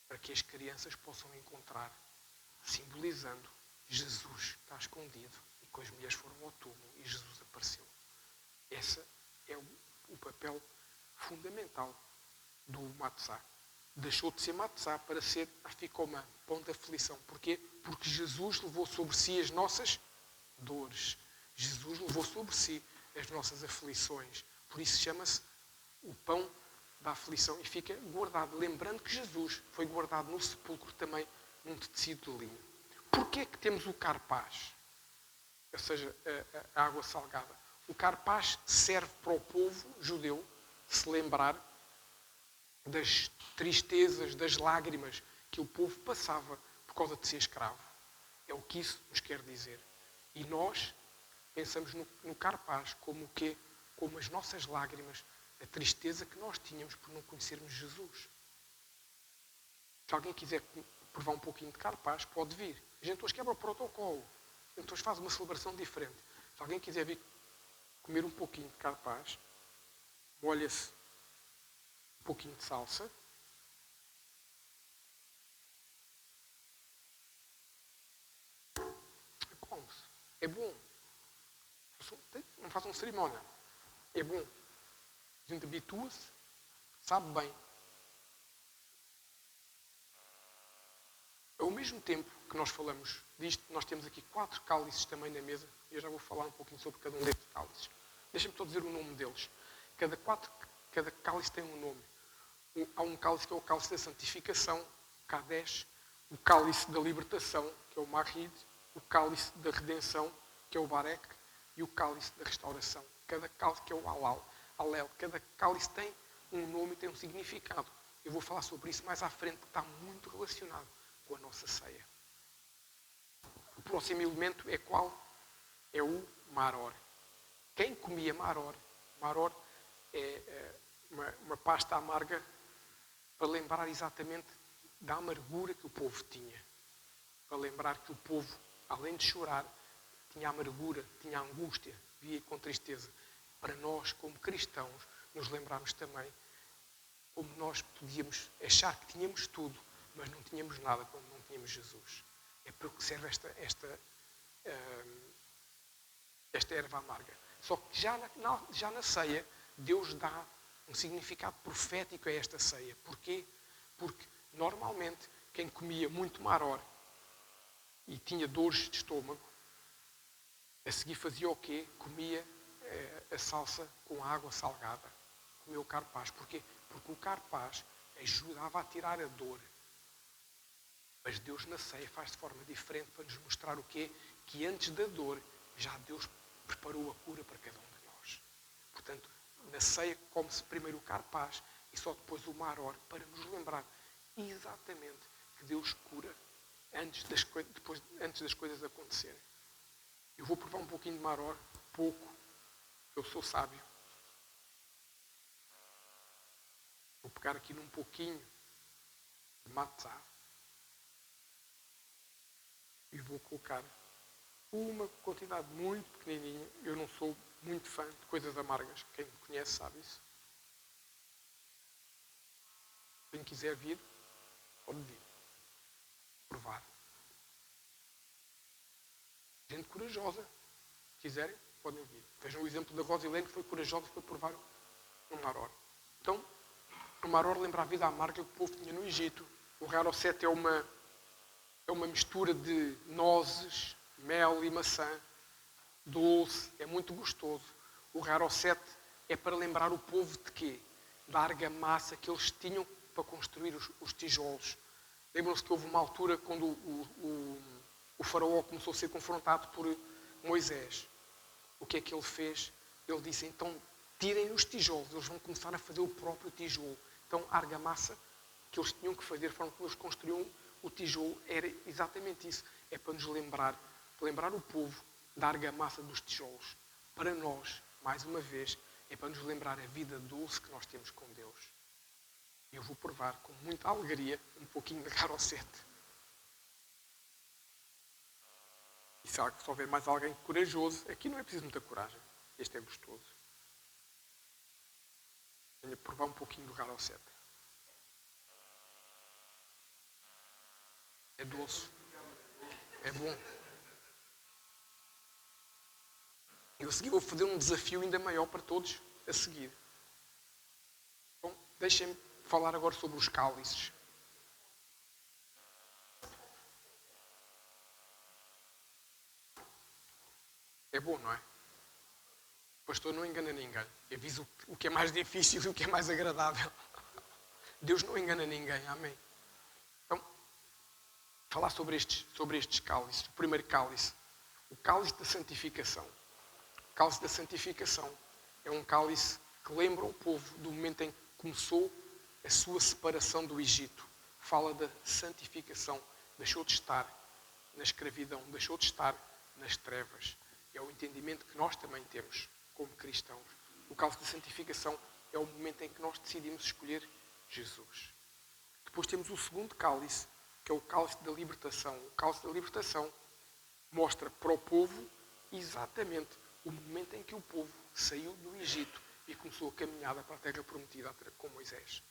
para que as crianças possam encontrar, simbolizando Jesus está escondido e que as mulheres foram ao túmulo e Jesus apareceu. Esse é o papel fundamental do matzá. Deixou de ser matzá para ser aficomã, pão de aflição. Porquê? Porque Jesus levou sobre si as nossas dores. Jesus levou sobre si as nossas aflições. Por isso chama-se o pão da aflição e fica guardado. Lembrando que Jesus foi guardado no sepulcro também num tecido de linho. Porquê é que temos o carpaz? Ou seja, a água salgada. O carpaz serve para o povo judeu se lembrar das tristezas, das lágrimas que o povo passava por causa de ser escravo. É o que isso nos quer dizer. E nós pensamos no carpaz como o quê? Como as nossas lágrimas, a tristeza que nós tínhamos por não conhecermos Jesus. Se alguém quiser provar um pouquinho de carpaz, pode vir. A gente hoje quebra o protocolo. A gente hoje faz uma celebração diferente. Se alguém quiser vir comer um pouquinho de carpaz, molha-se um pouquinho de salsa. Come-se. É bom. Não façam cerimónia. É bom. A gente habitua-se, sabe bem. Ao mesmo tempo que nós falamos disto, nós temos aqui 4 cálices também na mesa. E eu já vou falar um pouquinho sobre cada um destes cálices. Deixem-me só dizer o nome deles. Cada cálice tem um nome. Há um cálice que é o cálice da santificação, o Kadesh, o cálice da libertação, que é o Mahid, o cálice da redenção, que é o Barek, e o cálice da restauração. Cada cálice que é o Alel. Cada cálice tem um nome e tem um significado. Eu vou falar sobre isso mais à frente, porque está muito relacionado com a nossa ceia. O próximo elemento é qual? É o maror. Quem comia maror? Maror é uma pasta amarga para lembrar exatamente da amargura que o povo tinha. Para lembrar que o povo, além de chorar, tinha amargura, tinha angústia, via com tristeza. Para nós, como cristãos, nos lembrarmos também como nós podíamos achar que tínhamos tudo, mas não tínhamos nada quando não tínhamos Jesus. É para o que serve esta erva amarga. Só que já na ceia, Deus dá um significado profético a esta ceia. Porquê? Porque, normalmente, quem comia muito maror e tinha dores de estômago, a seguir fazia o quê? Comia a salsa com água salgada. Comia o carpaz. Porquê? Porque o carpaz ajudava a tirar a dor. Mas Deus na ceia faz de forma diferente para nos mostrar o quê? Que antes da dor, já Deus preparou a cura para cada um de nós. Portanto, na ceia come-se primeiro o carpaz e só depois o maror, para nos lembrar exatamente que Deus cura antes das coisas acontecerem. Eu vou provar um pouquinho de maror, pouco. Eu sou sábio. Vou pegar aqui num pouquinho de matzá e vou colocar uma quantidade muito pequenininha. Eu não sou muito fã de coisas amargas. Quem me conhece sabe isso. Quem quiser vir, pode vir. Provar. Gente corajosa. Se quiserem, podem vir. Vejam o exemplo da Rosilene, que foi corajosa e foi provar um maror. Então, o maror lembra a vida amarga que o povo tinha no Egito. O rarocete é uma mistura de nozes, mel e maçã. Doce, é muito gostoso. O rarocete é para lembrar o povo de quê? Da argamassa que eles tinham para construir os tijolos. Lembram-se que houve uma altura quando o faraó começou a ser confrontado por Moisés. O que é que ele fez? Ele disse, então, tirem os tijolos, eles vão começar a fazer o próprio tijolo. Então, a argamassa que eles tinham que fazer, a forma como eles construíam o tijolo, era exatamente isso. É para nos lembrar o povo da argamassa dos tijolos. Para nós, mais uma vez, é para nos lembrar a vida doce que nós temos com Deus. Eu vou provar com muita alegria um pouquinho de Garocete. E se houver mais alguém corajoso, aqui não é preciso muita coragem. Este é gostoso. Venha provar um pouquinho do Garocete. É doce. É bom. Eu a seguir vou fazer um desafio ainda maior para todos a seguir. Então, deixem-me falar agora sobre os cálices. É bom, não é? O pastor não engana ninguém. Avisa o que é mais difícil e o que é mais agradável. Deus não engana ninguém. Amém. Então, falar sobre estes cálices. O primeiro cálice. O cálice da santificação. O cálice da santificação é um cálice que lembra o povo do momento em que começou a sua separação do Egito. Fala da santificação. Deixou de estar na escravidão, deixou de estar nas trevas. É o entendimento que nós também temos como cristãos. O cálice da santificação é o momento em que nós decidimos escolher Jesus. Depois temos o segundo cálice, que é o cálice da libertação. O cálice da libertação mostra para o povo exatamente o momento em que o povo saiu do Egito e começou a caminhada para a terra prometida com Moisés.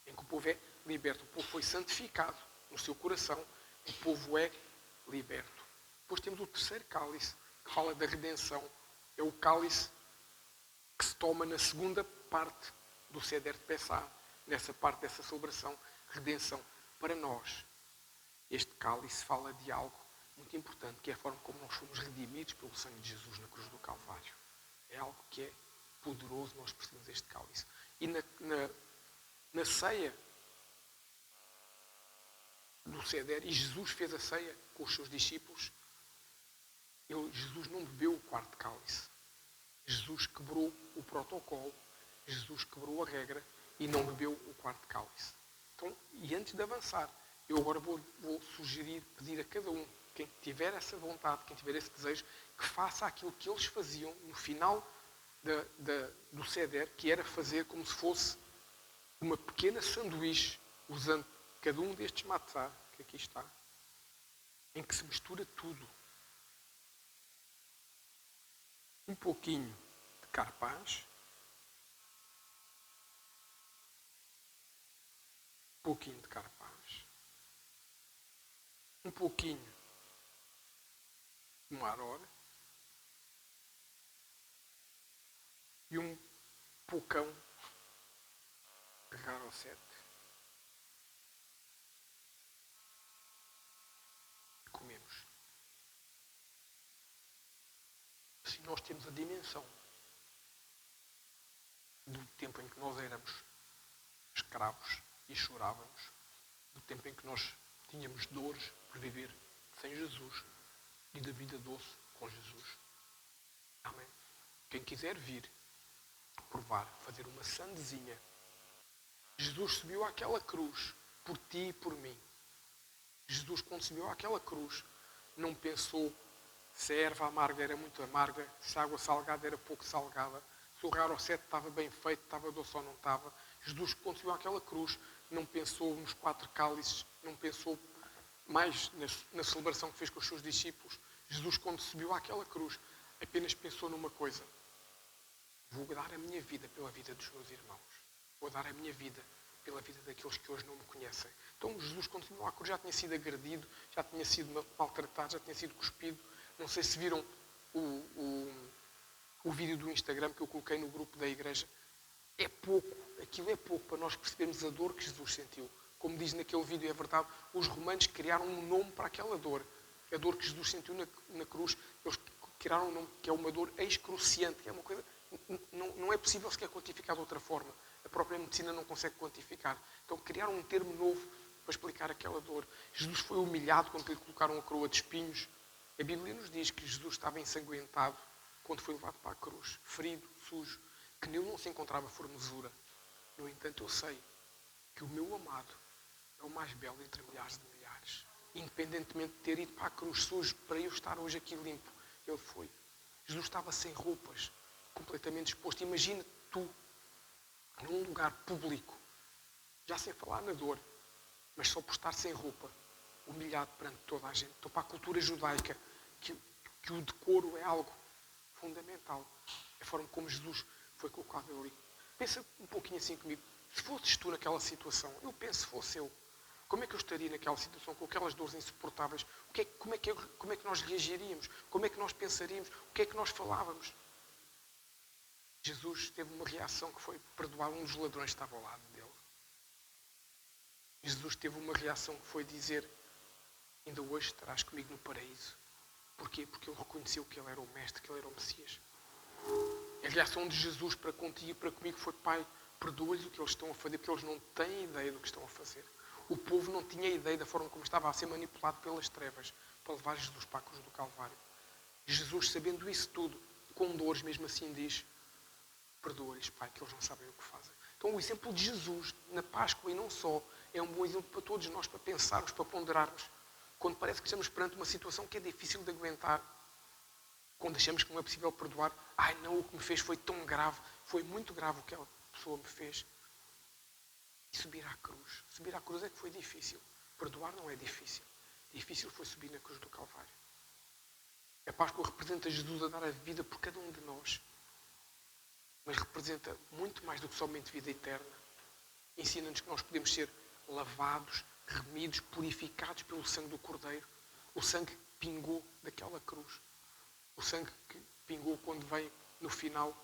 Em que o povo é liberto. O povo foi santificado no seu coração. O povo é liberto. Depois temos o terceiro cálice, que fala da redenção. É o cálice que se toma na segunda parte do Seder de Pessah. Nessa parte dessa celebração, redenção. Para nós, este cálice fala de algo muito importante, que é a forma como nós fomos redimidos pelo sangue de Jesus na cruz do Calvário. É algo que é poderoso, nós percebemos este cálice. E na ceia do Seder, e Jesus fez a ceia com os seus discípulos, Jesus não bebeu o quarto cálice. Jesus quebrou o protocolo, Jesus quebrou a regra e não bebeu o quarto cálice. Então, e antes de avançar, eu agora vou sugerir, pedir a cada um, quem tiver essa vontade, quem tiver esse desejo, que faça aquilo que eles faziam no final do Seder, que era fazer como se fosse uma pequena sanduíche, usando cada um destes matzá, que aqui está, em que se mistura tudo. Um pouquinho de carpaz, um pouquinho de carpaz, um pouquinho de maror e um pocão de garocete. Comemos. Assim nós temos a dimensão do tempo em que nós éramos escravos e chorávamos, do tempo em que nós tínhamos dores por viver sem Jesus e da vida doce com Jesus. Amém? Quem quiser vir, provar, fazer uma sandezinha. Jesus subiu àquela cruz por ti e por mim. Jesus, quando subiu àquela cruz, não pensou se a erva amarga era muito amarga, se a água salgada era pouco salgada, se o garocete estava bem feito, estava doce ou não estava. Jesus, quando subiu àquela cruz, não pensou nos 4 cálices, não pensou mais na celebração que fez com os seus discípulos. Jesus, quando subiu àquela cruz, apenas pensou numa coisa: vou dar a minha vida pela vida dos meus irmãos. Vou dar a minha vida pela vida daqueles que hoje não me conhecem. Então Jesus, quando subiu à cruz, já tinha sido agredido, já tinha sido maltratado, já tinha sido cuspido. Não sei se viram o vídeo do Instagram que eu coloquei no grupo da igreja. É pouco, aquilo é pouco para nós percebermos a dor que Jesus sentiu. Como diz naquele vídeo, é verdade, os romanos criaram um nome para aquela dor. A dor que Jesus sentiu na cruz, eles criaram um nome que é uma dor excruciante, que é uma coisa, não é possível sequer quantificar de outra forma. A própria medicina não consegue quantificar. Então criaram um termo novo para explicar aquela dor. Jesus foi humilhado quando lhe colocaram a coroa de espinhos. A Bíblia nos diz que Jesus estava ensanguentado quando foi levado para a cruz, ferido, sujo, que nele não se encontrava formosura. No entanto, eu sei que o meu amado é o mais belo entre milhares de milhares. Independentemente de ter ido para a cruz sujo, para eu estar hoje aqui limpo, ele foi. Jesus estava sem roupas, completamente exposto. Imagina tu, num lugar público, já sem falar na dor, mas só por estar sem roupa, humilhado perante toda a gente. Então, para a cultura judaica, que o decoro é algo fundamental. A forma como Jesus foi colocado ali. Pensa um pouquinho assim comigo. Se fosses tu naquela situação, eu penso se fosse eu, como é que eu estaria naquela situação, com aquelas dores insuportáveis? Como é que nós reagiríamos? Como é que nós pensaríamos? O que é que nós falávamos? Jesus teve uma reação que foi perdoar um dos ladrões que estava ao lado dele. Jesus teve uma reação que foi dizer: ainda hoje estarás comigo no paraíso. Porquê? Porque ele reconheceu que ele era o Mestre, que ele era o Messias. A reação de Jesus para contigo e para comigo foi: Pai, perdoa-lhes o que eles estão a fazer, porque eles não têm ideia do que estão a fazer. O povo não tinha ideia da forma como estava a ser manipulado pelas trevas para levar Jesus para a cruz do Calvário. Jesus, sabendo isso tudo, com dores mesmo assim, diz: perdoa-lhes, Pai, que eles não sabem o que fazem. Então o exemplo de Jesus na Páscoa, e não só, é um bom exemplo para todos nós, para pensarmos, para ponderarmos. Quando parece que estamos perante uma situação que é difícil de aguentar, quando achamos que não é possível perdoar, ai não, o que me fez foi tão grave, foi muito grave o que aquela pessoa me fez. E subir à cruz. Subir à cruz é que foi difícil. Perdoar não é difícil. Difícil foi subir na cruz do Calvário. A Páscoa representa Jesus a dar a vida por cada um de nós. Mas representa muito mais do que somente vida eterna. Ensina-nos que nós podemos ser lavados, remidos, purificados pelo sangue do Cordeiro. O sangue que pingou daquela cruz. O sangue que pingou quando vem, no final,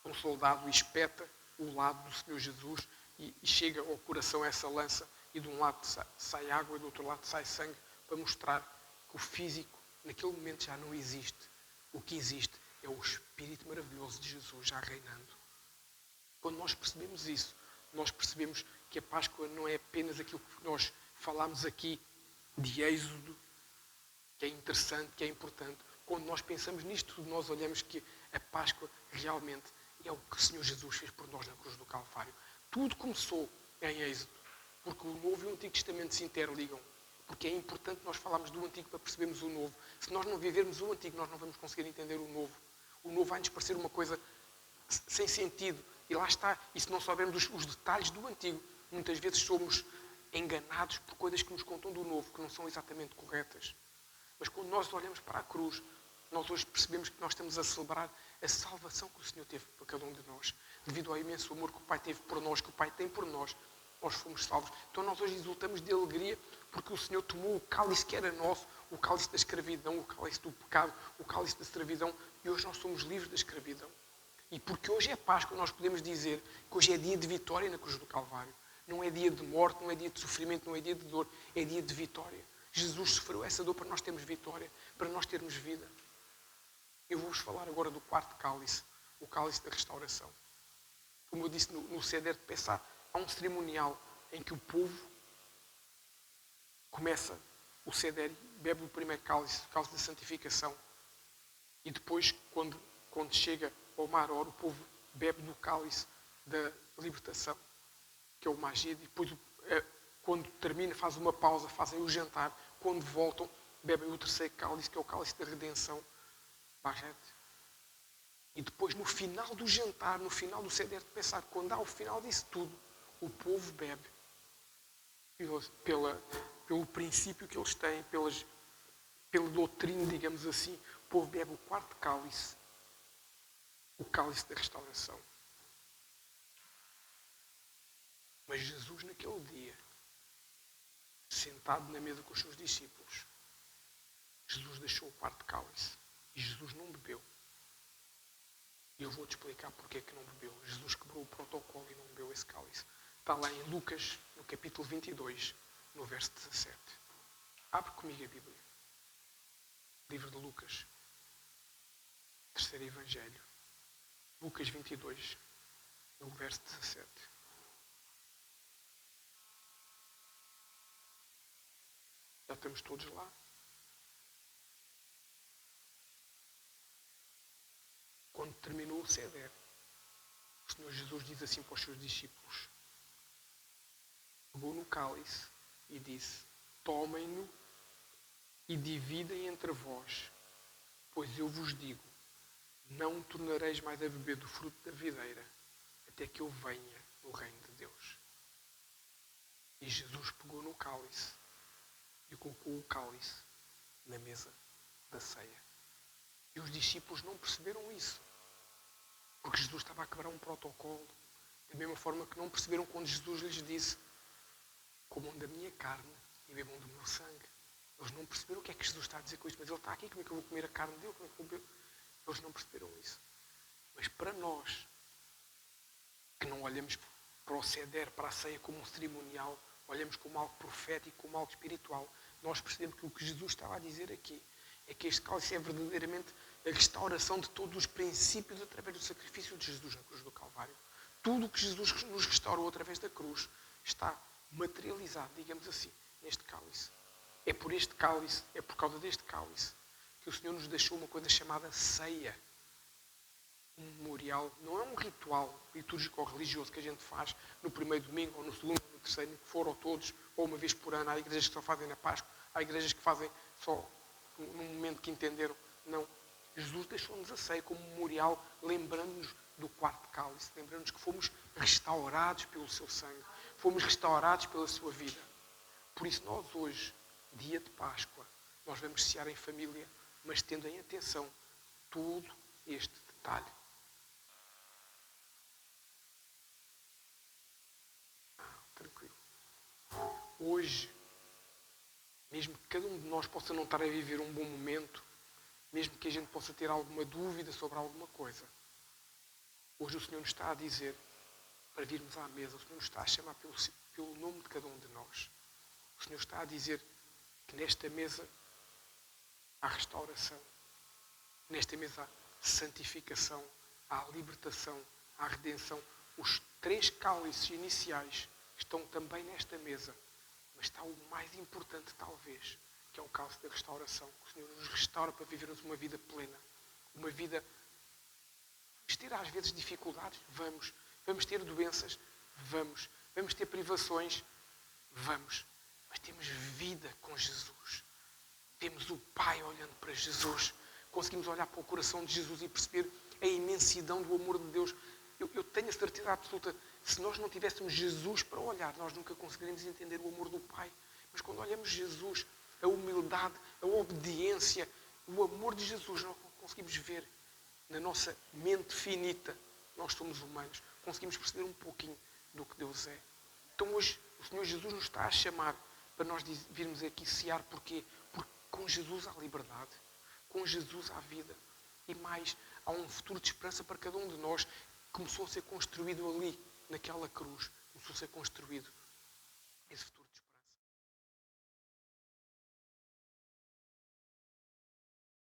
um soldado e espeta o lado do Senhor Jesus e chega ao coração essa lança e de um lado sai água e do outro lado sai sangue, para mostrar que o físico naquele momento já não existe. O que existe é o Espírito maravilhoso de Jesus já reinando. Quando nós percebemos isso, nós percebemos que a Páscoa não é apenas aquilo que nós falámos aqui de Êxodo, que é interessante, que é importante. Quando nós pensamos nisto, nós olhamos que a Páscoa realmente é o que o Senhor Jesus fez por nós na cruz do Calvário. Tudo começou em Êxodo, porque o Novo e o Antigo Testamento se interligam. Porque é importante nós falarmos do Antigo para percebermos o Novo. Se nós não vivermos o Antigo, nós não vamos conseguir entender o Novo. O Novo vai-nos parecer uma coisa sem sentido. E lá está. E se não soubermos os detalhes do Antigo, muitas vezes somos enganados por coisas que nos contam do Novo, que não são exatamente corretas. Mas quando nós olhamos para a cruz, nós hoje percebemos que nós estamos a celebrar a salvação que o Senhor teve para cada um de nós. Devido ao imenso amor que o Pai teve por nós, que o Pai tem por nós, nós fomos salvos. Então nós hoje exultamos de alegria porque o Senhor tomou o cálice que era nosso, o cálice da escravidão, o cálice do pecado, o cálice da servidão, e hoje nós somos livres da escravidão. E porque hoje é Páscoa, nós podemos dizer que hoje é dia de vitória na cruz do Calvário. Não é dia de morte, não é dia de sofrimento, não é dia de dor, é dia de vitória. Jesus sofreu essa dor para nós termos vitória, para nós termos vida. Eu vou-vos falar agora do quarto cálice, o cálice da restauração. Como eu disse no Seder de Pessah, há um cerimonial em que o povo começa o Seder e bebe o primeiro cálice, o cálice da santificação. E depois, quando chega ao Maror, o povo bebe no cálice da libertação, que é o Magid. E depois, quando termina, faz uma pausa, fazem o jantar. Quando voltam, bebem o terceiro cálice, que é o cálice da redenção, Bajet. E depois, no final do jantar, no final do Seder de Pessah, quando há o final disso tudo, o povo bebe pelo princípio que eles têm, pela doutrina, digamos assim. O povo bebe o quarto cálice, o cálice da restauração. Mas Jesus, naquele dia, sentado na mesa com os seus discípulos, Jesus deixou o quarto cálice e Jesus não bebeu. E eu vou-te explicar porque é que não bebeu. Jesus quebrou o protocolo e não bebeu esse cálice. Está lá em Lucas, no capítulo 22, no verso 17. Abre comigo a Bíblia. Livro de Lucas. Terceiro Evangelho. Lucas 22, no verso 17. Já estamos todos lá? Quando terminou o Seder, o Senhor Jesus diz assim para os seus discípulos. Pegou no cálice e disse: tomem-no e dividem entre vós, pois eu vos digo, não tornareis mais a beber do fruto da videira, até que eu venha no reino de Deus. E Jesus pegou no cálice e colocou o cálice na mesa da ceia. E os discípulos não perceberam isso. Porque Jesus estava a quebrar um protocolo. Da mesma forma que não perceberam quando Jesus lhes disse: comam da minha carne e bebam do meu sangue. Eles não perceberam o que é que Jesus está a dizer com isto. Mas ele está aqui, como é que eu vou comer a carne dele? Como é que eu vou beber? Eles não perceberam isso. Mas para nós, que não olhamos para o ceder, para a ceia como um cerimonial, olhamos como algo profético, como algo espiritual, nós percebemos que o que Jesus estava a dizer aqui é que este cálice é verdadeiramente a restauração de todos os princípios através do sacrifício de Jesus na cruz do Calvário. Tudo o que Jesus nos restaurou através da cruz está materializado, digamos assim, neste cálice. É por este cálice, é por causa deste cálice, que o Senhor nos deixou uma coisa chamada ceia. Um memorial, não é um ritual litúrgico ou religioso que a gente faz no primeiro domingo, ou no segundo, ou no terceiro, no que for, ou todos, ou uma vez por ano. Há igrejas que só fazem na Páscoa, há igrejas que fazem só num momento que entenderam. Não. Jesus deixou-nos a ceia como memorial, lembrando-nos do quarto cálice, lembrando-nos que fomos restaurados pelo seu sangue, fomos restaurados pela sua vida. Por isso nós hoje, dia de Páscoa, nós vamos cear em família, mas tendo em atenção todo este detalhe. Tranquilo. Hoje, mesmo que cada um de nós possa não estar a viver um bom momento, mesmo que a gente possa ter alguma dúvida sobre alguma coisa, hoje o Senhor nos está a dizer para virmos à mesa, o Senhor nos está a chamar pelo nome de cada um de nós. O Senhor está a dizer que nesta mesa há restauração, nesta mesa há santificação, há libertação, há redenção. Os 3 cálices iniciais estão também nesta mesa, mas está o mais importante talvez, que é o cálice da restauração. O Senhor nos restaura para vivermos uma vida plena, uma vida... Vamos ter às vezes dificuldades? Vamos ter doenças? Vamos ter privações? Vamos. Mas temos vida com Jesus. Temos o Pai olhando para Jesus. Conseguimos olhar para o coração de Jesus e perceber a imensidão do amor de Deus. Eu tenho a certeza absoluta, se nós não tivéssemos Jesus para olhar, nós nunca conseguiríamos entender o amor do Pai. Mas quando olhamos Jesus, a humildade, a obediência, o amor de Jesus, nós conseguimos ver na nossa mente finita. Nós somos humanos. Conseguimos perceber um pouquinho do que Deus é. Então hoje o Senhor Jesus nos está a chamar para nós virmos aqui cear. Porquê? Porque com Jesus há liberdade. Com Jesus há vida. E mais, há um futuro de esperança para cada um de nós. Começou a ser construído ali, naquela cruz. Começou a ser construído esse futuro de esperança.